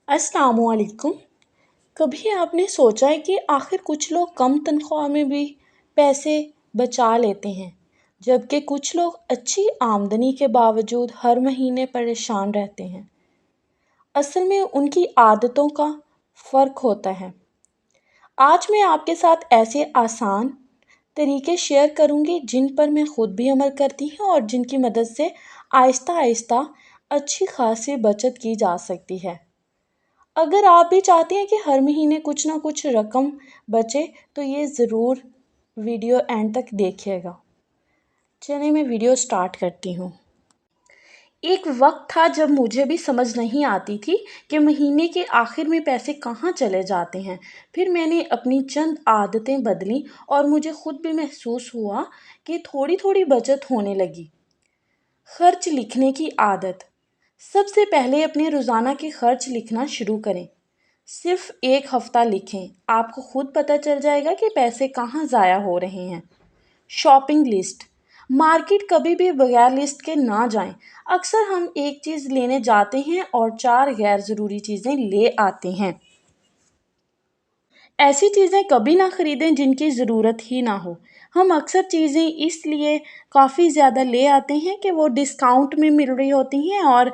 السلام علیکم۔ کبھی آپ نے سوچا ہے کہ آخر کچھ لوگ کم تنخواہ میں بھی پیسے بچا لیتے ہیں، جبکہ کچھ لوگ اچھی آمدنی کے باوجود ہر مہینے پریشان رہتے ہیں۔ اصل میں ان کی عادتوں کا فرق ہوتا ہے۔ آج میں آپ کے ساتھ ایسے آسان طریقے شیئر کروں گی جن پر میں خود بھی عمل کرتی ہوں اور جن کی مدد سے آہستہ آہستہ اچھی خاصی بچت کی جا سکتی ہے۔ اگر آپ بھی چاہتے ہیں کہ ہر مہینے کچھ نہ کچھ رقم بچے تو یہ ضرور ویڈیو اینڈ تک دیکھیے گا۔ چلیں میں ویڈیو سٹارٹ کرتی ہوں۔ ایک وقت تھا جب مجھے بھی سمجھ نہیں آتی تھی کہ مہینے کے آخر میں پیسے کہاں چلے جاتے ہیں۔ پھر میں نے اپنی چند عادتیں بدلیں اور مجھے خود بھی محسوس ہوا کہ تھوڑی تھوڑی بچت ہونے لگی۔ خرچ لکھنے کی عادت۔ سب سے پہلے اپنے روزانہ کے خرچ لکھنا شروع کریں۔ صرف ایک ہفتہ لکھیں، آپ کو خود پتہ چل جائے گا کہ پیسے کہاں ضائع ہو رہے ہیں۔ Shopping list. مارکیٹ کبھی بھی بغیر لسٹ کے نہ جائیں۔ اکثر ہم ایک چیز لینے جاتے ہیں اور 4 غیر ضروری چیزیں لے آتے ہیں۔ ایسی چیزیں کبھی نہ خریدیں جن کی ضرورت ہی نہ ہو۔ ہم اکثر چیزیں اس لیے کافی زیادہ لے آتے ہیں کہ وہ ڈسکاؤنٹ میں مل رہی ہوتی ہیں اور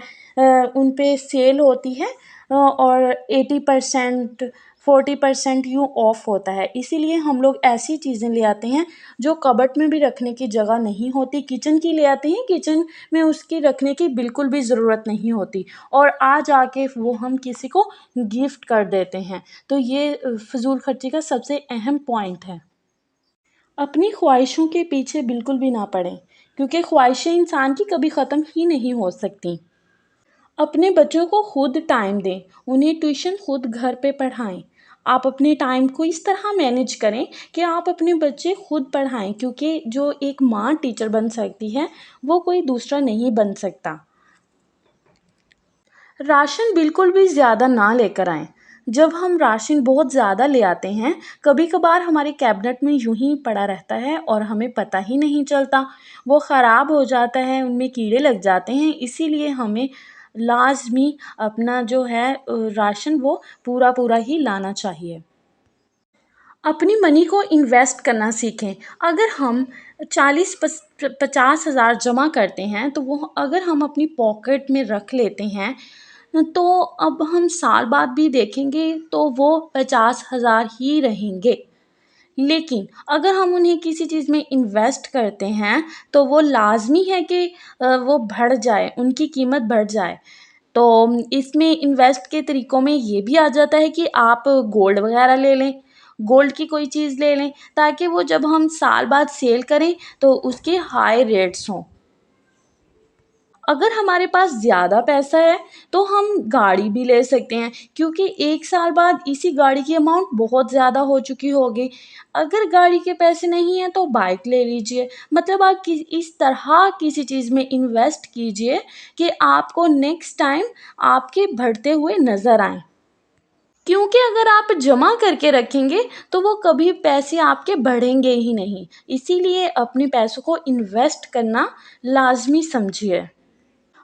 ان پہ سیل ہوتی ہے اور 80%، 40% یوں آف ہوتا ہے۔ اسی لیے ہم لوگ ایسی چیزیں لے آتے ہیں جو کبٹ میں بھی رکھنے کی جگہ نہیں ہوتی۔ کچن کی لے آتے ہیں، کچن میں اس کی رکھنے کی بالکل بھی ضرورت نہیں ہوتی اور آ کے وہ ہم کسی کو گفٹ کر دیتے ہیں۔ تو یہ فضول خرچی کا سب سے اہم پوائنٹ ہے۔ اپنی خواہشوں کے پیچھے بالکل بھی نہ پڑیں کیونکہ خواہشیں انسان کی کبھی ختم ہی نہیں ہو سکتی۔ اپنے بچوں کو خود ٹائم دیں، انہیں ٹیوشن خود گھر پہ پڑھائیں۔ آپ اپنے ٹائم کو اس طرح مینیج کریں کہ آپ اپنے بچے خود پڑھائیں کیونکہ جو ایک ماں ٹیچر بن سکتی ہے وہ کوئی دوسرا نہیں بن سکتا۔ راشن بالکل بھی زیادہ نہ لے کر آئیں۔ جب ہم راشن بہت زیادہ لے آتے ہیں، کبھی کبھار ہمارے کیبنٹ میں یوں ہی پڑا رہتا ہے اور ہمیں پتہ ہی نہیں چلتا، وہ خراب ہو جاتا ہے، ان میں کیڑے لگ جاتے ہیں۔ اسی لیے ہمیں لازمی اپنا جو ہے راشن وہ پورا ہی لانا چاہیے۔ اپنی منی کو انویسٹ کرنا سیکھیں۔ اگر ہم 40-50 ہزار جمع کرتے ہیں تو وہ اگر ہم اپنی پاکٹ میں رکھ لیتے ہیں تو اب ہم سال بعد بھی دیکھیں گے تو وہ 50 ہزار ہی رہیں گے۔ لیکن اگر ہم انہیں کسی چیز میں انویسٹ کرتے ہیں تو وہ لازمی ہے کہ وہ بڑھ جائے، ان کی قیمت بڑھ جائے۔ تو اس میں انویسٹ کے طریقوں میں یہ بھی آ جاتا ہے کہ آپ گولڈ وغیرہ لے لیں، گولڈ کی کوئی چیز لے لیں تاکہ وہ جب ہم سال بعد سیل کریں تو اس کے ہائی ریٹس ہوں۔ اگر ہمارے پاس زیادہ پیسہ ہے تو ہم گاڑی بھی لے سکتے ہیں کیونکہ 1 سال بعد اسی گاڑی کی اماؤنٹ بہت زیادہ ہو چکی ہوگی۔ اگر گاڑی کے پیسے نہیں ہیں تو بائک لے لیجئے۔ مطلب آپ اس طرح کسی چیز میں انویسٹ کیجئے کہ آپ کو نیکسٹ ٹائم آپ کے بڑھتے ہوئے نظر آئیں۔ کیونکہ اگر آپ جمع کر کے رکھیں گے تو وہ کبھی پیسے آپ کے بڑھیں گے ہی نہیں۔ اسی لیے اپنے پیسوں کو انویسٹ کرنا لازمی سمجھیے۔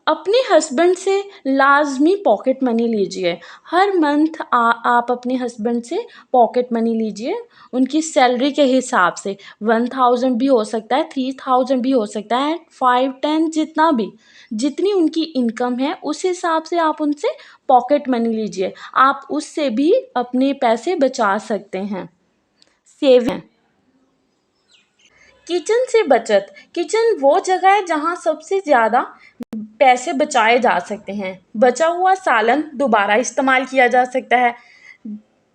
اپنے ہسبینڈ سے لازمی پاکٹ منی لیجئے۔ ہر منتھ آپ اپنے ہسبینڈ سے پاکٹ منی لیجئے، ان کی سیلری کے حساب سے 1000 بھی ہو سکتا ہے، 3000 بھی ہو سکتا ہے، 5-10 جتنا بھی، جتنی ان کی انکم ہے اس حساب سے آپ ان سے پاکٹ منی لیجئے۔ آپ اس سے بھی اپنے پیسے بچا سکتے ہیں۔ سیونگ۔ کچن سے بچت۔ کچن وہ جگہ ہے جہاں سب سے زیادہ پیسے بچائے جا سکتے ہیں۔ بچا ہوا سالن دوبارہ استعمال کیا جا سکتا ہے۔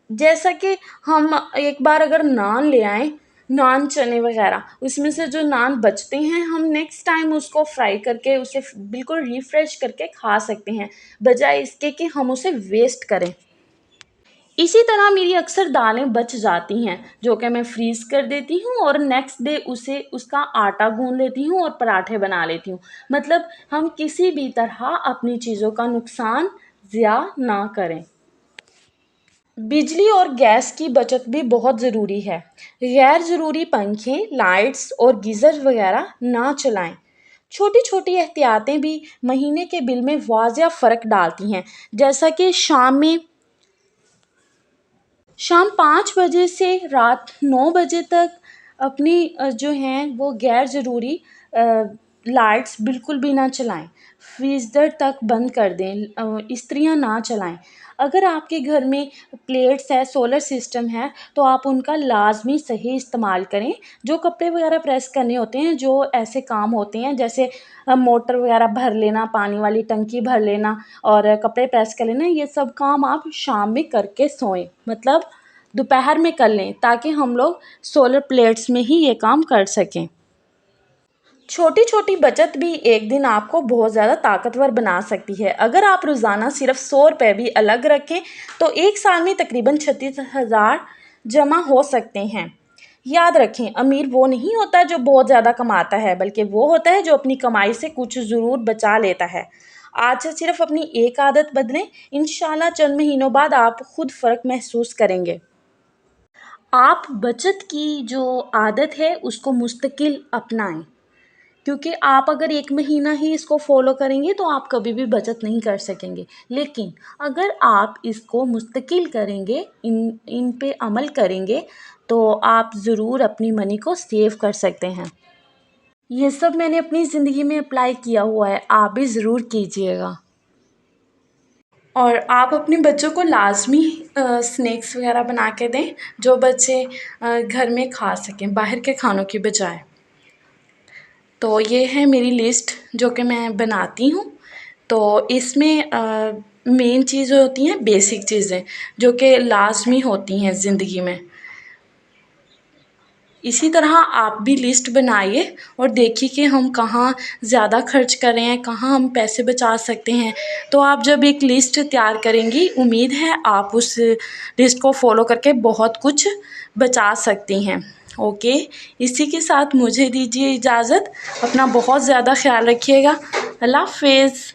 جیسا کہ ہم ایک بار اگر نان لے آئیں، نان چنے وغیرہ، اس میں سے جو نان بچتے ہیں ہم نیکسٹ ٹائم اس کو فرائی کر کے اسے بالکل ریفریش کر کے کھا سکتے ہیں بجائے اس کے کہ ہم اسے ویسٹ کریں۔ اسی طرح میری اکثر دالیں بچ جاتی ہیں جو کہ میں فریز کر دیتی ہوں اور نیکسٹ ڈے اس کا آٹا گوندھ لیتی ہوں اور پراٹھے بنا لیتی ہوں۔ مطلب ہم کسی بھی طرح اپنی چیزوں کا نقصان ضیاع نہ کریں۔ بجلی اور گیس کی بچت بھی بہت ضروری ہے۔ غیر ضروری پنکھے، لائٹس اور گیزر وغیرہ نہ چلائیں۔ چھوٹی چھوٹی احتیاطیں بھی مہینے کے بل میں واضح فرق ڈالتی ہیں، جیسا کہ شام 5 بجے سے رات 9 بجے تک اپنی جو ہیں وہ غیر ضروری لائٹس بالکل بھی نہ چلائیں، فیصد تک بند کر دیں، استریاں نہ چلائیں۔ اگر آپ کے گھر میں پلیٹس ہے، سولر سسٹم ہے، تو آپ ان کا لازمی صحیح استعمال کریں۔ جو کپڑے وغیرہ پریس کرنے ہوتے ہیں، جو ایسے کام ہوتے ہیں جیسے موٹر وغیرہ بھر لینا، پانی والی ٹنکی بھر لینا اور کپڑے پریس کر لینا، یہ سب کام آپ شام میں کر کے سوئیں، مطلب دوپہر میں کر لیں، تاکہ ہم لوگ سولر پلیٹس میں ہی یہ کام کر سکیں۔ چھوٹی چھوٹی بچت بھی ایک دن آپ کو بہت زیادہ طاقتور بنا سکتی ہے۔ اگر آپ روزانہ صرف 100 روپے بھی الگ رکھیں تو ایک سال میں تقریباً 36,000 جمع ہو سکتے ہیں۔ یاد رکھیں، امیر وہ نہیں ہوتا جو بہت زیادہ کماتا ہے، بلکہ وہ ہوتا ہے جو اپنی کمائی سے کچھ ضرور بچا لیتا ہے۔ آج سے صرف اپنی ایک عادت بدلیں، انشاءاللہ چند مہینوں بعد آپ خود فرق محسوس کریں گے۔ آپ بچت کی جو عادت ہے اس کو مستقل اپنائیں، کیونکہ آپ اگر ایک مہینہ ہی اس کو فالو کریں گے تو آپ کبھی بھی بچت نہیں کر سکیں گے، لیکن اگر آپ اس کو مستقل کریں گے، ان پہ عمل کریں گے تو آپ ضرور اپنی منی کو سیو کر سکتے ہیں۔ یہ سب میں نے اپنی زندگی میں اپلائی کیا ہوا ہے، آپ بھی ضرور کیجئے گا۔ اور آپ اپنے بچوں کو لازمی سنیکس وغیرہ بنا کے دیں جو بچے گھر میں کھا سکیں، باہر کے کھانوں کی بجائے۔ تو یہ ہے میری لسٹ جو کہ میں بناتی ہوں۔ تو اس میں مین چیزیں ہوتی ہیں، بیسک چیزیں جو کہ لازمی ہوتی ہیں زندگی میں۔ اسی طرح آپ بھی لسٹ بنائیے اور دیکھیے کہ ہم کہاں زیادہ خرچ کر رہے ہیں، کہاں ہم پیسے بچا سکتے ہیں۔ تو آپ جب ایک لسٹ تیار کریں گی، امید ہے آپ اس لسٹ کو فالو کر کے بہت کچھ بچا سکتی ہیں۔ اوکے، اسی کے ساتھ مجھے دیجیے اجازت، اپنا بہت زیادہ خیال رکھیے گا۔ اللہ حافظ۔